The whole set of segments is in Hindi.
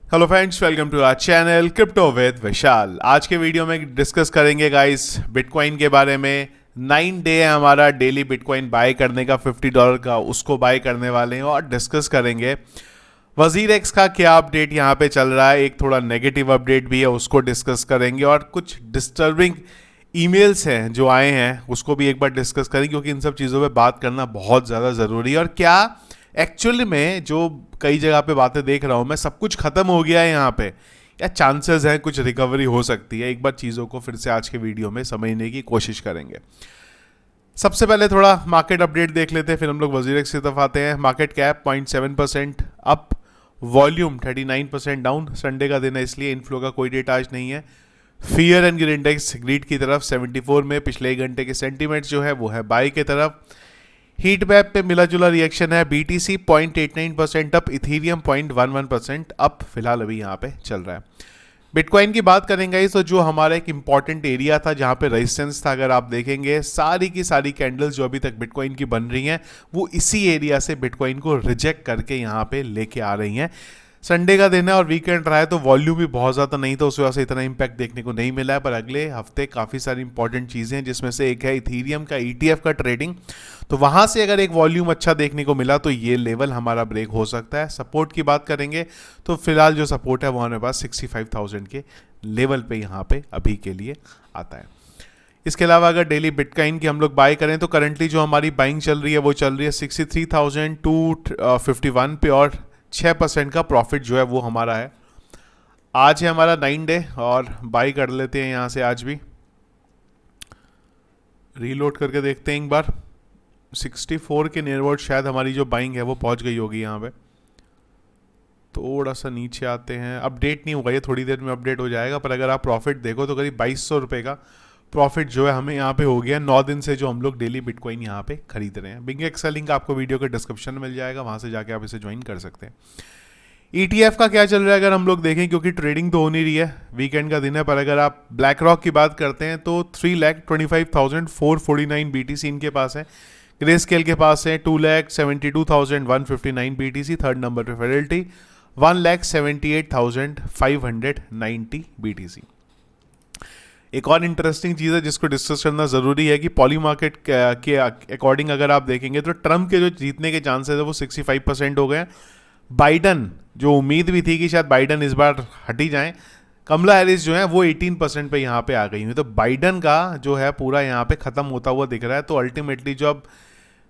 Hello friends, welcome to our channel crypto with Vishal. आज के वीडियो में डिस्कस करेंगे गाइस बिटकॉइन के बारे में। 9 डे है हमारा डेली बिटकॉइन बाय करने का $50 का, उसको बाय करने वाले हैं और डिस्कस करेंगे वजीर एक्स का क्या अपडेट यहाँ पे चल रहा है। एक थोड़ा नेगेटिव अपडेट भी है, उसको डिस्कस करेंगे और कुछ डिस्टर्बिंग ईमेल्स हैं जो आए हैं उसको भी एक बार डिस्कस करेंगे, क्योंकि इन सब चीज़ों पे बात करना बहुत ज़्यादा ज़रूरी है। और क्या एक्चुअली में जो कई जगह पे बातें देख रहा हूँ मैं, सब कुछ ख़त्म हो गया है यहाँ पे, या चांसेस हैं कुछ रिकवरी हो सकती है। एक बार चीज़ों को फिर से आज के वीडियो में समझने की कोशिश करेंगे। सबसे पहले थोड़ा मार्केट अपडेट देख लेते हैं, फिर हम लोग वजीर एक्स की तरफ आते हैं। Market cap 0.7% up, volume 39% down. Sunday का दिन है इसलिए इनफ्लो का कोई डेटा आज नहीं है। Fear and greed index greed की तरफ 74 में, पिछले एक घंटे के सेंटीमेंट जो है वो है बाई की तरफ। हीट मैप पे मिला जुला रिएक्शन है। बीटीसी 0.89% अप, इथीरियम 0.11% अप फिलहाल अभी यहाँ पे चल रहा है। बिटकॉइन की बात करेंगे तो जो हमारा एक इंपॉर्टेंट एरिया था जहाँ पे रेजिस्टेंस था, अगर आप देखेंगे सारी की सारी कैंडल्स जो अभी तक बिटकॉइन की बन रही हैं वो इसी एरिया से बिटकॉइन को रिजेक्ट करके यहाँ पे लेके आ रही हैं। संडे का दिन है और वीकेंड रहा है तो वॉल्यूम भी बहुत ज़्यादा नहीं था, उस वजह से इतना इम्पैक्ट देखने को नहीं मिला है। पर अगले हफ्ते काफ़ी सारी इंपॉर्टेंट चीज़ें हैं, जिसमें से एक है इथीरियम का ETF का ट्रेडिंग। तो वहाँ से अगर एक वॉल्यूम अच्छा देखने को मिला तो ये लेवल हमारा ब्रेक हो सकता है। सपोर्ट की बात करेंगे तो फिलहाल जो सपोर्ट है वो हमारे पास 65,000 के लेवल पे यहाँ पे अभी के लिए आता है। इसके अलावा अगर डेली बिटकॉइन की हम लोग बाय करें तो करंटली जो हमारी बाइंग चल रही है वो चल रही है 63,251 पे, और 6% का प्रॉफिट जो है वो हमारा है। आज है हमारा 9 डे और बाई कर लेते हैं यहाँ से। आज भी रीलोड करके देखते हैं एक बार। 64 के नियरबाउट शायद हमारी जो बाइंग है वो पहुँच गई होगी यहाँ पे। थोड़ा सा नीचे आते हैं, अपडेट नहीं हुआ, ये थोड़ी देर में अपडेट हो जाएगा। पर अगर आप प्रॉफिट देखो तो करीब 2200 रुपये का प्रॉफिट जो है हमें यहाँ पे हो गया 9 दिन से जो हम लोग डेली बिटकॉइन यहाँ पे खरीद रहे हैं। बिंग एक्स का लिंक आपको वीडियो के डिस्क्रिप्शन में मिल जाएगा, वहाँ से जाके आप इसे ज्वाइन कर सकते हैं। ETF का क्या चल रहा है अगर हम लोग देखें, क्योंकि ट्रेडिंग तो हो नहीं रही है, वीकेंड का दिन है। पर अगर आप ब्लैक रॉक की बात करते हैं तो 3,25,449 BTC इनके पास है। ग्रे स्केल के पास है 2,72,159 BTC। थर्ड नंबर पे फेडेलिटी 1,78,590 BTC। एक और इंटरेस्टिंग चीज़ है जिसको डिस्कस करना ज़रूरी है कि पॉली मार्केट के अकॉर्डिंग अगर आप देखेंगे तो ट्रम्प के जो जीतने के चांसेस है वो 65% हो गए हैं। बाइडन, जो उम्मीद भी थी कि शायद बाइडन इस बार हटी जाएं, कमला हैरिस जो है वो 18% पे यहाँ पे आ गई हुई। तो बाइडन का जो है पूरा यहाँ पे ख़त्म होता हुआ दिख रहा है। तो अल्टीमेटली जो अब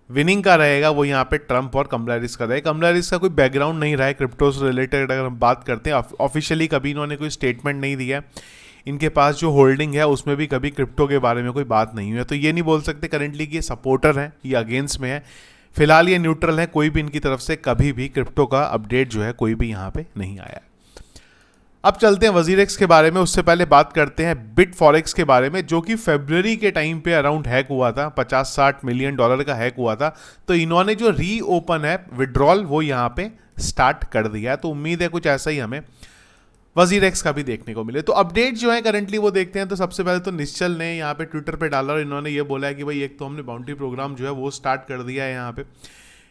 विनिंग का रहेगा वो यहाँ पे ट्रम्प और कमला हैरिस का रहेगा। कमला हैरिस का कोई बैकग्राउंड नहीं रहा है क्रिप्टो से रिलेटेड, अगर हम बात करते हैं ऑफिशियली कभी इन्होंने कोई स्टेटमेंट नहीं दिया है। इनके पास जो होल्डिंग है उसमें भी कभी क्रिप्टो के बारे में कोई बात नहीं हुई है। तो ये नहीं बोल सकते करेंटली कि ये सपोर्टर हैं या अगेंस्ट में है। फिलहाल ये न्यूट्रल है, कोई भी इनकी तरफ से कभी भी क्रिप्टो का अपडेट जो है कोई भी यहाँ पे नहीं आया है। अब चलते हैं वजीर एक्स के बारे में। उससे पहले बात करते हैं बिट फॉरेक्स के बारे में, जो कि फरवरी के टाइम पे अराउंड हैक हुआ था, 50-60 मिलियन डॉलर का हैक हुआ था। तो इन्होंने जो री ओपन है विड्रॉल वो यहाँ पे स्टार्ट कर दिया है। तो उम्मीद है कुछ ऐसा ही हमें वजीर एक्स का भी देखने को मिले। तो अपडेट जो है करंटली वो देखते हैं। तो सबसे पहले तो निश्चल ने यहाँ पे ट्विटर पे डाला और इन्होंने ये बोला है कि भाई एक तो हमने बाउंड्री प्रोग्राम जो है वो स्टार्ट कर दिया है यहाँ पे।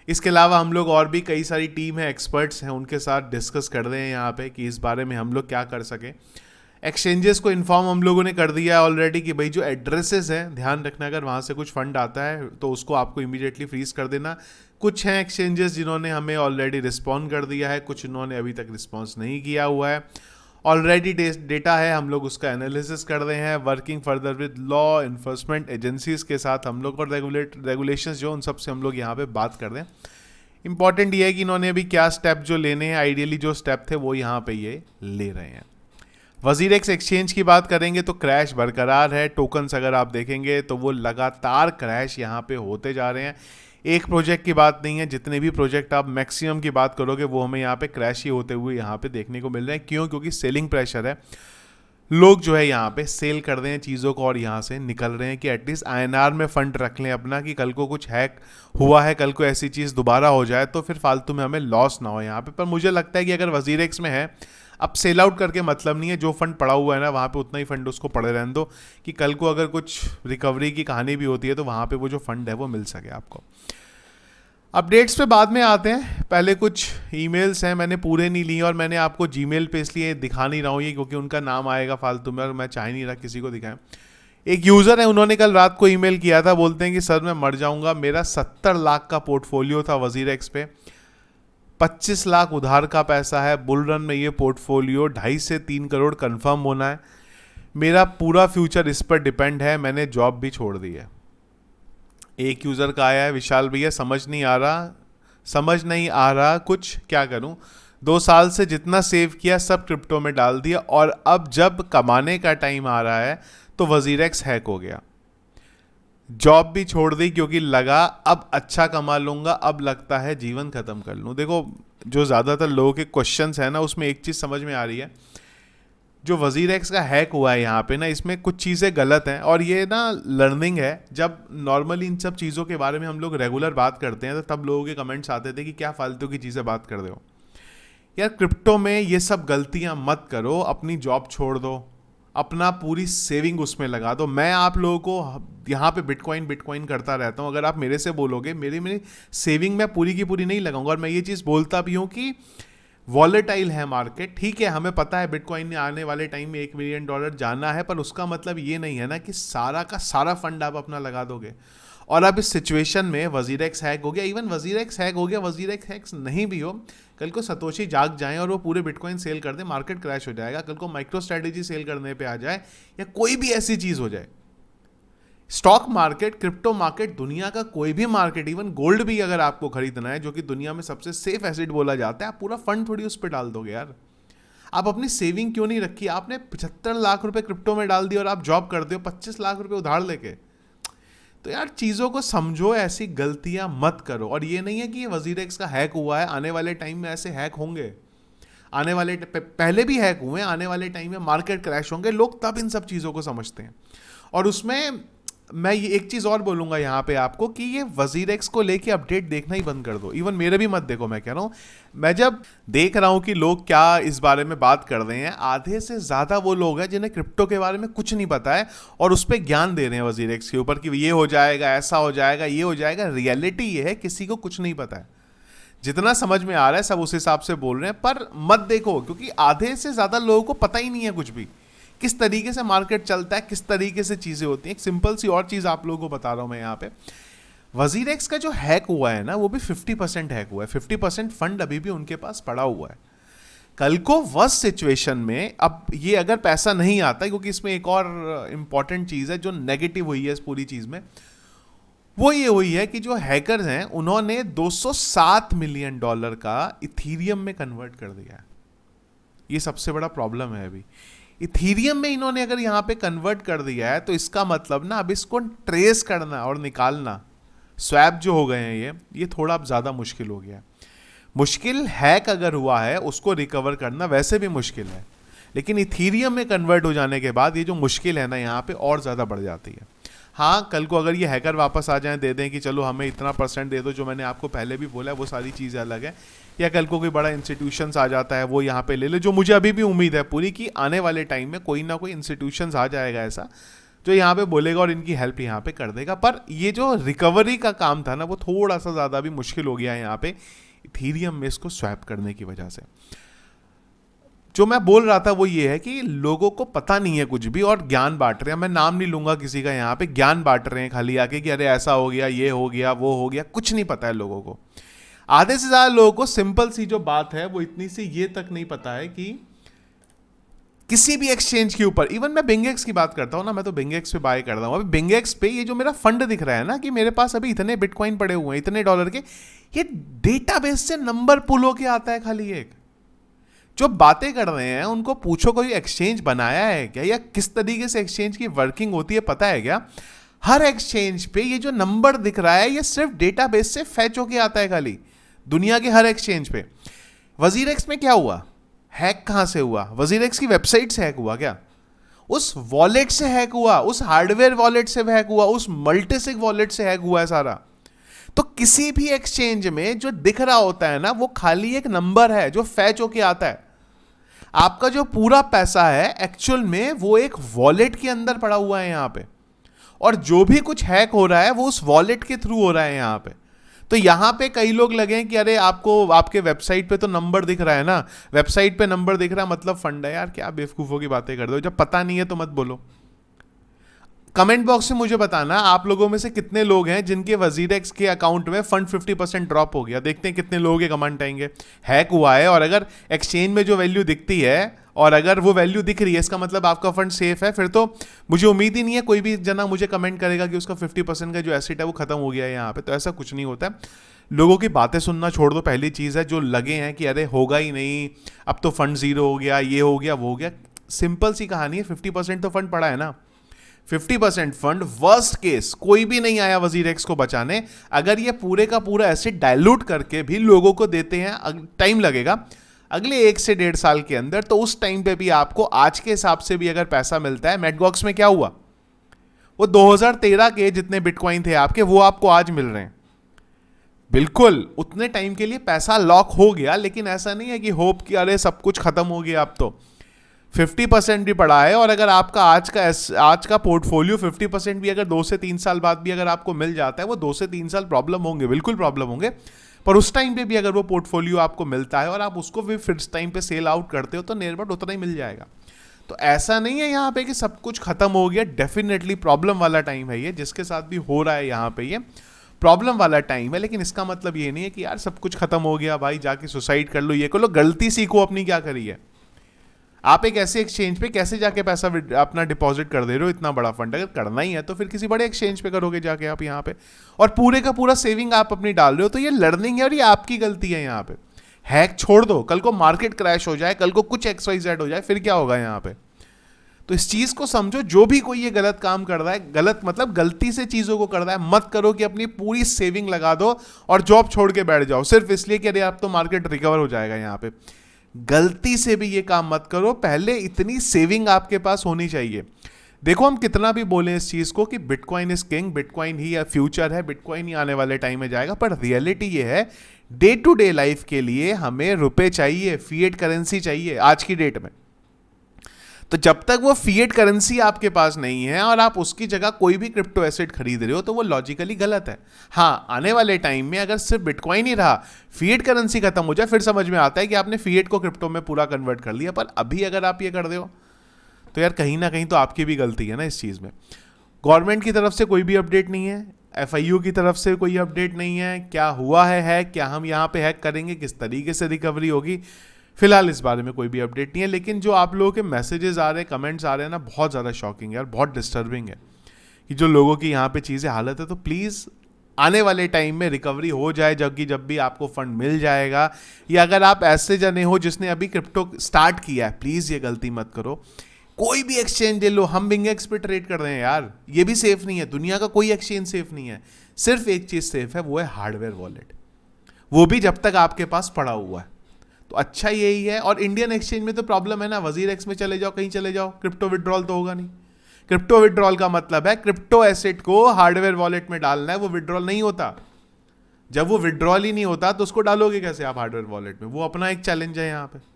इसके अलावा हम लोग और भी कई सारी टीम है, एक्सपर्ट्स हैं, उनके साथ डिस्कस कर रहे हैं यहाँ पे कि इस बारे में हम लोग क्या कर सकें। एक्सचेंजेस को इन्फॉर्म हम लोगों ने कर दिया है ऑलरेडी कि भाई जो एड्रेसेस हैं ध्यान रखना, अगर वहाँ से कुछ फंड आता है तो उसको आपको इमीडिएटली फ्रीज कर देना। कुछ हैं एक्सचेंजेस जिन्होंने हमें ऑलरेडी रिस्पॉन्ड कर दिया है, कुछ इन्होंने अभी तक रिस्पॉन्स नहीं किया हुआ है। ऑलरेडी डेटा है, हम लोग उसका एनालिसिस कर रहे हैं, working further with law enforcement agencies के साथ हम लोग, और रेगुलेशंस जो उन सब से हम लोग यहाँ पे बात कर रहे हैं। इंपॉर्टेंट ये है कि इन्होंने अभी क्या स्टेप जो लेने हैं, आइडियली जो स्टेप थे वो यहाँ पे ये ले रहे हैं। वजीर एक्स एक्सचेंज की बात करेंगे तो क्रैश बरकरार है। टोकन्स अगर आप देखेंगे तो वो लगातार क्रैश यहाँ पे होते जा रहे हैं। एक प्रोजेक्ट की बात नहीं है, जितने भी प्रोजेक्ट आप मैक्सिमम की बात करोगे वो हमें यहाँ पे क्रैश ही होते हुए यहाँ पे देखने को मिल रहे हैं। क्यों? क्योंकि सेलिंग प्रेशर है। लोग जो है यहाँ पे सेल कर रहे हैं चीज़ों को और यहाँ से निकल रहे हैं कि एटलीस्ट INR में फंड रख लें अपना, कि कल को कुछ हैक हुआ है, कल को ऐसी चीज़ दोबारा हो जाए तो फिर फालतू में हमें लॉस ना हो यहाँ पे। पर मुझे लगता है कि अगर वजीर एक्स में है, अब सेल आउट करके मतलब नहीं है, जो फंड पड़ा हुआ है ना वहाँ पे उतना ही फंड उसको पड़े रहने दो, कि कल को अगर कुछ रिकवरी की कहानी भी होती है तो वहाँ पे वो जो फंड है वो मिल सके आपको। अपडेट्स पे बाद में आते हैं, पहले कुछ ईमेल्स हैं, मैंने पूरे नहीं लिए और मैंने आपको जीमेल पे इसलिए दिखा नहीं रहा हूँ ये, क्योंकि उनका नाम आएगा फालतू में और मैं चाह नहीं रहा किसी को दिखाएं। एक यूज़र है, उन्होंने कल रात को ईमेल किया था, बोलते हैं कि सर मैं मर जाऊंगा, मेरा 70 लाख का पोर्टफोलियो था वजीरेक्स पे, 25 लाख उधार का पैसा है, बुल रन में ये पोर्टफोलियो 2.5 से 3 करोड़ कंफर्म होना है, मेरा पूरा फ्यूचर इस पर डिपेंड है, मैंने जॉब भी छोड़ दी है। एक यूज़र का आया है, विशाल भैया समझ नहीं आ रहा कुछ क्या करूं, 2 साल से जितना सेव किया सब क्रिप्टो में डाल दिया और अब जब कमाने का टाइम आ रहा है तो वजीरेक्स हैक हो गया, जॉब भी छोड़ दी क्योंकि लगा अब अच्छा कमा लूंगा, अब लगता है जीवन खत्म कर लूं। देखो, जो ज़्यादातर लोगों के क्वेश्चंस हैं ना, उसमें एक चीज़ समझ में आ रही है, जो वजीरेक्स का हैक हुआ है यहाँ पे ना, इसमें कुछ चीज़ें गलत हैं और ये ना लर्निंग है। जब नॉर्मली इन सब चीज़ों के बारे में हम लोग रेगुलर बात करते हैं तो तब लोगों के कमेंट्स आते थे कि क्या फालतू की चीज़ें बात कर रहे हो यार, क्रिप्टो में ये सब गलतियाँ मत करो, अपनी जॉब छोड़ दो, अपना पूरी सेविंग उसमें लगा दो। मैं आप लोगों को यहाँ पे बिटकॉइन करता रहता हूँ, अगर आप मेरे से बोलोगे, मेरी सेविंग मैं पूरी की पूरी नहीं लगाऊंगा। और मैं ये चीज़ बोलता भी हूँ कि वॉलेटाइल है मार्केट, ठीक है, हमें पता है बिटकॉइन ने आने वाले टाइम में $1 मिलियन जाना है, पर उसका मतलब ये नहीं है ना कि सारा का सारा फंड आप अपना लगा दोगे। और अब इस सिचुएशन में वजीरेक्स हैक हो गया, इवन वजीरेक्स हैक हो गया, वजीरेक्स हैक्स नहीं भी हो, कल को सतोशी जाग जाएं और वो पूरे बिटकॉइन सेल कर दे, मार्केट क्रैश हो जाएगा। कल को माइक्रो स्ट्रेटेजी सेल करने पे आ जाए या कोई भी ऐसी चीज़ हो जाए, स्टॉक मार्केट, क्रिप्टो मार्केट, दुनिया का कोई भी मार्केट, इवन गोल्ड भी अगर आपको खरीदना है जो कि दुनिया में सबसे सेफ एसेट बोला जाता है, आप पूरा फंड थोड़ी उस पर डाल दोगे यार। आप अपनी सेविंग क्यों नहीं रखी? आपने 75 लाख रुपए क्रिप्टो में डाल दिया और आप जॉब करते हो 25 लाख रुपए उधार लेके। तो यार चीज़ों को समझो, ऐसी गलतियां मत करो। और ये नहीं है कि ये वजीरेक्स का हैक हुआ है, आने वाले टाइम में ऐसे हैक होंगे, आने वाले पहले भी हैक हुए, आने वाले टाइम में मार्केट क्रैश होंगे, लोग तब इन सब चीज़ों को समझते हैं। और उसमें मैं ये एक चीज़ और बोलूँगा यहाँ पे आपको कि ये वजीरेक्स को लेके अपडेट देखना ही बंद कर दो, इवन मेरे भी मत देखो। मैं कह रहा हूँ, मैं जब देख रहा हूँ कि लोग क्या इस बारे में बात कर रहे हैं, आधे से ज़्यादा वो लोग हैं जिन्हें क्रिप्टो के बारे में कुछ नहीं पता है और उस पर ज्ञान दे रहे हैं वजीरेक्स के ऊपर कि ये हो जाएगा, ऐसा हो जाएगा, ये हो जाएगा। रियलिटी ये है किसी को कुछ नहीं पता है, जितना समझ में आ रहा है सब उस हिसाब से बोल रहे हैं, पर मत देखो क्योंकि आधे से ज़्यादा लोगों को पता ही नहीं है कुछ भी, किस तरीके से मार्केट चलता है, किस तरीके से चीज़ें होती हैं। एक सिंपल सी और चीज़ आप लोगों को बता रहा हूँ मैं यहाँ पे, वजीरेक्स का जो हैक हुआ है ना, वो भी 50% हैक हुआ है, 50% फंड अभी भी उनके पास पड़ा हुआ है। कल को वर्स्ट सिचुएशन में, अब ये अगर पैसा नहीं आता, क्योंकि इसमें एक और इम्पॉर्टेंट चीज़ है जो नेगेटिव हुई है इस पूरी चीज़ में, वो ये हुई है कि जो हैकर्स हैं उन्होंने $207 मिलियन का इथीरियम में कन्वर्ट कर दिया है। ये सबसे बड़ा प्रॉब्लम है अभी। इथीरियम में इन्होंने अगर यहाँ पे कन्वर्ट कर दिया है तो इसका मतलब ना अब इसको ट्रेस करना और निकालना, स्वैप जो हो गए हैं ये थोड़ा अब ज़्यादा मुश्किल हो गया है। मुश्किल हैक अगर हुआ है उसको रिकवर करना वैसे भी मुश्किल है, लेकिन इथीरियम में कन्वर्ट हो जाने के बाद ये जो मुश्किल है ना यहाँ पे और ज़्यादा बढ़ जाती है। हाँ, कल को अगर ये हैकर वापस आ जाएं, दे दें कि चलो हमें इतना % दे दो, जो मैंने आपको पहले भी बोला है, वो सारी चीज़ें अलग है। या कल को कोई बड़ा इंस्टीट्यूशंस आ जाता है, वो यहाँ पे ले ले, जो मुझे अभी भी उम्मीद है पूरी कि आने वाले टाइम में कोई ना कोई इंस्टीट्यूशंस आ जाएगा ऐसा जो यहाँ पे बोलेगा और इनकी हेल्प यहाँ पे कर देगा। पर ये जो रिकवरी का काम था ना, वो थोड़ा सा ज़्यादा भी मुश्किल हो गया है यहाँ पे इथीरियम में इसको स्वैप करने की वजह से। जो मैं बोल रहा था वो ये है कि लोगों को पता नहीं है कुछ भी और ज्ञान बांट रहे हैं। मैं नाम नहीं लूंगा किसी का, यहाँ पे ज्ञान बांट रहे हैं खाली आके कि अरे ऐसा हो गया, ये हो गया, वो हो गया, कुछ नहीं पता है लोगों को। आधे से ज्यादा लोगों को सिंपल सी जो बात है वो इतनी सी ये तक नहीं पता है कि किसी भी एक्सचेंज के ऊपर, इवन मैं बिंगेक्स की बात करता हूँ ना, मैं तो बिंगेक्स पे बाय करता हूँ। अभी बिंगेक्स पे ये जो मेरा फंड दिख रहा है ना कि मेरे पास अभी इतने बिटकॉइन पड़े हुए हैं, इतने डॉलर के, ये डेटाबेस से नंबर पुल होके आता है खाली। एक जो बातें कर रहे हैं उनको पूछो कोई एक्सचेंज बनाया है क्या, या किस तरीके से एक्सचेंज की वर्किंग होती है पता है क्या? हर एक्सचेंज पे ये जो नंबर दिख रहा है ये सिर्फ डेटाबेस से फैच होके आता है खाली, दुनिया के हर एक्सचेंज पे। वजीरेक्स में क्या हुआ? हैक कहां से हुआ? वजीरेक्स की वेबसाइट से हैक हुआ क्या? उस वॉलेट से हैक हुआ, उस हार्डवेयर वॉलेट से हैक हुआ, उस मल्टीसिग वॉलेट से हैक हुआ है सारा। तो किसी भी एक्सचेंज में जो दिख रहा होता है ना वो खाली एक नंबर है जो फैच होके आता है। आपका जो पूरा पैसा है एक्चुअल में वो एक वॉलेट के अंदर पड़ा हुआ है यहाँ पे, और जो भी कुछ हैक हो रहा है वो उस वॉलेट के थ्रू हो रहा है यहाँ पे। तो यहाँ पे कई लोग लगे हैं कि अरे आपको आपके वेबसाइट पे तो नंबर दिख रहा है ना, वेबसाइट पे नंबर दिख रहा है मतलब फंड है। यार क्या बेवकूफ़ों की बातें कर दो, जब पता नहीं है तो मत बोलो। कमेंट बॉक्स में मुझे बताना आप लोगों में से कितने लोग हैं जिनके वजीरेक्स के अकाउंट में फंड 50% ड्रॉप हो गया। देखते हैं कितने लोगों के कमेंट आएंगे। हैक हुआ है और अगर एक्सचेंज में जो वैल्यू दिखती है और अगर वो वैल्यू दिख रही है, इसका मतलब आपका फंड सेफ है। फिर तो मुझे उम्मीद ही नहीं है कोई भी जना मुझे कमेंट करेगा कि उसका 50% का जो एसेट है वो खत्म हो गया है यहाँ पे। तो ऐसा कुछ नहीं होता है। लोगों की बातें सुनना छोड़ दो। पहली चीज़ है जो लगे हैं कि अरे होगा ही नहीं, अब तो फंड जीरो हो गया, ये हो गया वो हो गया। सिंपल सी कहानी है, 50% तो फंड पड़ा है ना। 50% फंड, वर्स्ट केस कोई भी नहीं आया वजीरेक्स को बचाने। अगर ये पूरे का पूरा एसेट डाइल्यूट करके भी लोगों को देते हैं, टाइम लगेगा अगले 1 से 1.5 साल के अंदर, तो उस टाइम पे भी आपको आज के हिसाब से भी अगर पैसा मिलता है। मैटगॉक्स में क्या हुआ, वो 2013 के जितने बिटकॉइन थे आपके वो आपको आज मिल रहे हैं। बिल्कुल उतने टाइम के लिए पैसा लॉक हो गया, लेकिन ऐसा नहीं है कि होप कि अरे सब कुछ खत्म हो गया अब तो। 50% भी पड़ा है और अगर आपका आज का पोर्टफोलियो 50% भी अगर 2 से 3 साल बाद भी अगर आपको मिल जाता है, वो 2 से 3 साल प्रॉब्लम होंगे, बिल्कुल प्रॉब्लम होंगे। पर उस टाइम पे भी अगर वो पोर्टफोलियो आपको मिलता है और आप उसको भी फिक्स टाइम पे सेल आउट करते हो तो नियर अबाउट उतना ही मिल जाएगा। तो ऐसा नहीं है यहाँ पे कि सब कुछ खत्म हो गया। डेफिनेटली प्रॉब्लम वाला टाइम है ये, जिसके साथ भी हो रहा है यहाँ पे ये प्रॉब्लम वाला टाइम है। लेकिन इसका मतलब ये नहीं है कि यार सब कुछ खत्म हो गया भाई जाके सुसाइड कर लो, ये कर लो। गलती सीखो अपनी क्या करी है। आप एक ऐसे एक्सचेंज पे कैसे जाके पैसा अपना डिपॉजिट कर दे रहे हो, इतना बड़ा फंड अगर करना ही है तो फिर किसी बड़े एक्सचेंज पे करोगे जाके आप यहाँ पे, और पूरे का पूरा सेविंग आप अपनी डाल रहे हो। तो ये लर्निंग है और ये आपकी गलती है यहाँ पे। हैक छोड़ दो, कल को मार्केट क्रैश हो जाए, कल को कुछ XYZ हो जाए, फिर क्या होगा यहाँ पे। तो इस चीज को समझो, जो भी कोई ये गलत काम कर रहा है, गलत मतलब गलती से चीजों को कर रहा है, मत करो कि अपनी पूरी सेविंग लगा दो और जॉब छोड़ के बैठ जाओ सिर्फ इसलिए कि अरे आप तो मार्केट रिकवर हो जाएगा यहाँ पे। गलती से भी ये काम मत करो। पहले इतनी सेविंग आपके पास होनी चाहिए। देखो हम कितना भी बोले इस चीज को कि bitcoin is king, bitcoin he future है, बिटकॉइन ही आने वाले टाइम में जाएगा, पर रियलिटी ये है डे टू डे लाइफ के लिए हमें रुपए चाहिए, फिएट करेंसी चाहिए आज की डेट में। तो जब तक वो फिएट करेंसी आपके पास नहीं है और आप उसकी जगह कोई भी क्रिप्टो एसेट खरीद रहे हो तो वो लॉजिकली गलत है। हाँ, आने वाले टाइम में अगर सिर्फ बिटकॉइन ही रहा, फिएट करेंसी खत्म हो जाए, फिर समझ में आता है कि आपने फिएट को क्रिप्टो में पूरा कन्वर्ट कर लिया। पर अभी अगर आप ये कर रहे हो तो यार कहीं ना कहीं तो आपकी भी गलती है ना इस चीज़ में। गवर्नमेंट की तरफ से कोई भी अपडेट नहीं है, FIU की तरफ से कोई अपडेट नहीं है। क्या हुआ है हैक, क्या हम यहाँ पे हैक करेंगे, किस तरीके से रिकवरी होगी, फिलहाल इस बारे में कोई भी अपडेट नहीं है। लेकिन जो आप लोगों के मैसेजेस आ रहे हैं, कमेंट्स आ रहे हैं ना, बहुत ज़्यादा शॉकिंग है यार, बहुत डिस्टर्बिंग है कि जो लोगों की यहाँ पे चीज़ें हालत है। तो प्लीज़ आने वाले टाइम में रिकवरी हो जाए, जब भी आपको फंड मिल जाएगा। या अगर आप ऐसे जने हो जिसने अभी क्रिप्टो स्टार्ट किया है, प्लीज़ ये गलती मत करो। कोई भी एक्सचेंज ले लो, हम बिंगेक्स पे ट्रेड कर रहे हैं यार, ये भी सेफ नहीं है। दुनिया का कोई एक्सचेंज सेफ नहीं है। सिर्फ एक चीज़ सेफ है, वो है हार्डवेयर वॉलेट, वो भी जब तक आपके पास पड़ा हुआ है। तो अच्छा यही है। और इंडियन एक्सचेंज में तो प्रॉब्लम है ना, वजीरेक्स में चले जाओ, कहीं चले जाओ, क्रिप्टो विड्रॉल तो होगा नहीं। क्रिप्टो विड्रॉल का मतलब है क्रिप्टो एसेट को हार्डवेयर वॉलेट में डालना है, वो विड्रॉल नहीं होता। जब वो विड्रॉल ही नहीं होता तो उसको डालोगे कैसे आप हार्डवेयर वॉलेट में, वो अपना एक चैलेंज है यहाँ पे।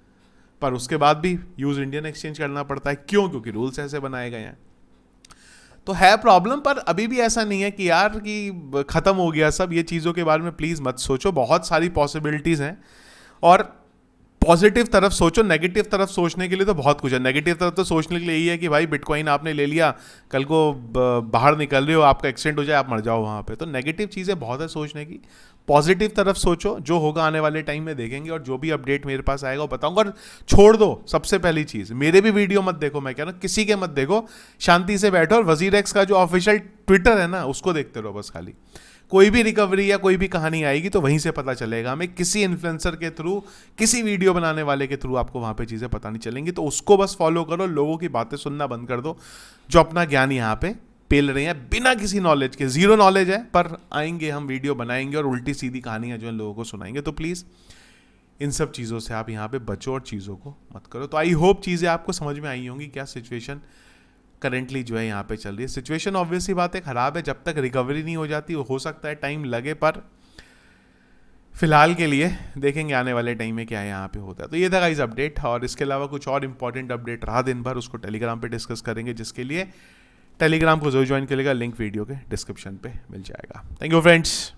पर उसके बाद भी यूज इंडियन एक्सचेंज करना पड़ता है। क्यों? क्योंकि रूल्स ऐसे बनाए गए हैं। तो है प्रॉब्लम, पर अभी भी ऐसा नहीं है कि यार कि खत्म हो गया सब। ये चीज़ों के बारे में प्लीज़ मत सोचो, बहुत सारी पॉसिबिलिटीज़ हैं। और पॉजिटिव तरफ सोचो, नेगेटिव तरफ सोचने के लिए तो बहुत कुछ है। नेगेटिव तरफ तो सोचने के लिए यही है कि भाई बिटकॉइन आपने ले लिया, कल को बाहर निकल रहे हो, आपका एक्सीडेंट हो जाए, आप मर जाओ वहाँ पे। तो नेगेटिव चीज़ें बहुत है सोचने की। पॉजिटिव तरफ सोचो, जो होगा आने वाले टाइम में देखेंगे, और जो भी अपडेट मेरे पास आएगा वो बताऊंगा। और छोड़ दो सबसे पहली चीज़, मेरे भी वीडियो मत देखो, मैं कह रहा हूँ किसी के मत देखो, शांति से बैठो और वजीरेक्स का जो ऑफिशियल ट्विटर है ना उसको देखते रहो बस खाली। कोई भी रिकवरी या कोई भी कहानी आएगी तो वहीं से पता चलेगा हमें, किसी इन्फ्लुएंसर के थ्रू, किसी वीडियो बनाने वाले के थ्रू आपको वहाँ पे चीज़ें पता नहीं चलेंगी। तो उसको बस फॉलो करो, लोगों की बातें सुनना बंद कर दो जो अपना ज्ञान यहाँ पे पेल रहे हैं बिना किसी नॉलेज के। जीरो नॉलेज है, पर आएंगे हम वीडियो बनाएंगे और उल्टी सीधी कहानियाँ जो इन लोगों को सुनाएंगे। तो प्लीज़ इन सब चीज़ों से आप यहाँ पे बचो और चीज़ों को मत करो। तो आई होप चीज़ें आपको समझ में आई होंगी, क्या सिचुएशन करेंटली जो है यहाँ पे चल रही है। सिचुएशन ऑब्वियसली बात है ख़राब है, जब तक रिकवरी नहीं हो जाती हो सकता है टाइम लगे, पर फिलहाल के लिए देखेंगे आने वाले टाइम में क्या यहाँ पे होता है। तो ये था गाइस अपडेट, और इसके अलावा कुछ और इंपॉर्टेंट अपडेट रहा दिन भर उसको टेलीग्राम पे डिस्कस करेंगे, जिसके लिए टेलीग्राम को जो ज्वाइन करेगा लिंक वीडियो के डिस्क्रिप्शन पे मिल जाएगा। Thank you friends.